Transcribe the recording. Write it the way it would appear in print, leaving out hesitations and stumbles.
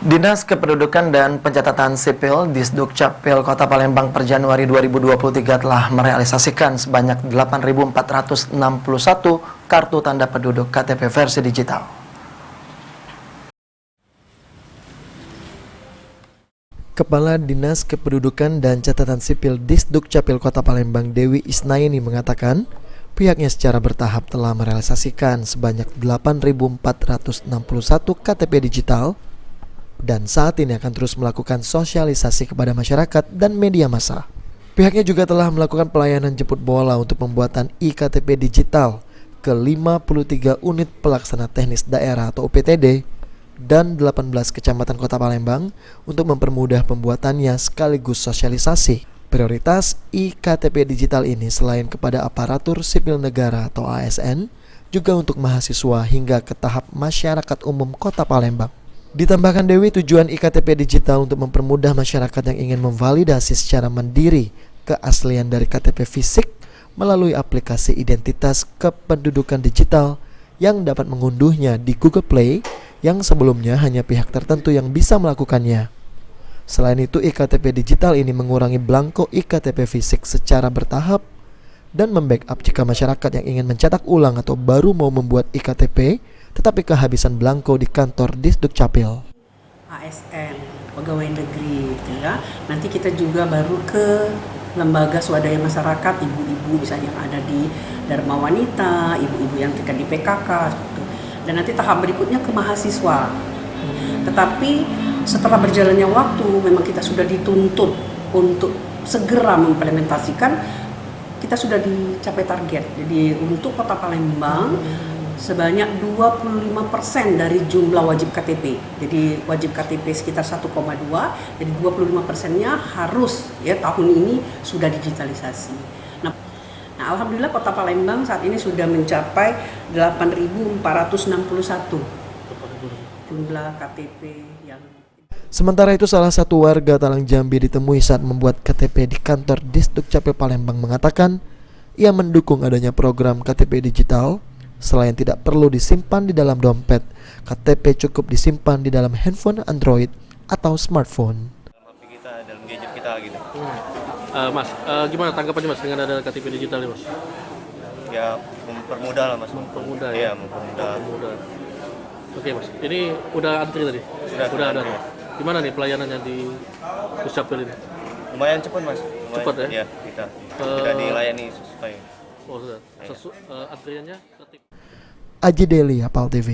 Dinas Kependudukan dan Pencatatan Sipil Disdukcapil Kota Palembang per Januari 2023 telah merealisasikan sebanyak 8.461 kartu tanda penduduk KTP versi digital. Kepala Dinas Kependudukan dan Catatan Sipil Disdukcapil Kota Palembang Dewi Isnaini mengatakan, pihaknya secara bertahap telah merealisasikan sebanyak 8.461 KTP digital dan saat ini akan terus melakukan sosialisasi kepada masyarakat dan media massa. Pihaknya juga telah melakukan pelayanan jemput bola untuk pembuatan iKTP digital ke 53 unit pelaksana teknis daerah atau UPTD dan 18 kecamatan Kota Palembang untuk mempermudah pembuatannya sekaligus sosialisasi. Prioritas iKTP digital ini selain kepada aparatur sipil negara atau ASN, juga untuk mahasiswa hingga ke tahap masyarakat umum Kota Palembang. Ditambahkan Dewi, tujuan iKTP digital untuk mempermudah masyarakat yang ingin memvalidasi secara mandiri keaslian dari KTP fisik melalui aplikasi identitas kependudukan digital yang dapat mengunduhnya di Google Play yang sebelumnya hanya pihak tertentu yang bisa melakukannya. Selain itu, iKTP digital ini mengurangi belangko iKTP fisik secara bertahap dan membackup jika masyarakat yang ingin mencetak ulang atau baru mau membuat iKTP tetapi kehabisan belangko di kantor Disdukcapil. ASN, pegawai negeri, gitu ya. Nanti kita juga baru ke lembaga swadaya masyarakat, ibu-ibu misalnya yang ada di Dharma Wanita, ibu-ibu yang tinggal di PKK, gitu. Dan nanti tahap berikutnya ke mahasiswa. Tetapi setelah berjalannya waktu, memang kita sudah dituntut untuk segera mengimplementasikan, kita sudah dicapai target. Jadi untuk Kota Palembang, sebanyak 25% dari jumlah wajib KTP. Jadi wajib KTP sekitar 1,2, jadi 25%-nya harus ya tahun ini sudah digitalisasi. Nah, alhamdulillah Kota Palembang saat ini sudah mencapai 8.461 jumlah KTP yang. Sementara itu, salah satu warga Talang Jambi ditemui saat membuat KTP di kantor Disdukcapil Palembang mengatakan ia mendukung adanya program KTP digital. Selain tidak perlu disimpan di dalam dompet, KTP cukup disimpan di dalam handphone Android atau smartphone. Dalam HP kita, dalam gadget kita gitu. Mas, gimana tanggapannya Mas dengan ada KTP digital ini Mas? Ya mempermudah lah Mas. Mempermudah ya? Iya, mempermudah. Oke Mas, ini udah antri tadi? Sudah ada. Gimana nih pelayanannya di Disdukcapil ini? Lumayan cepat Mas. Cepat ya? Iya, kita dilayani sesuai. Oh sudah, antriannya? Aji Deli, Apal TV.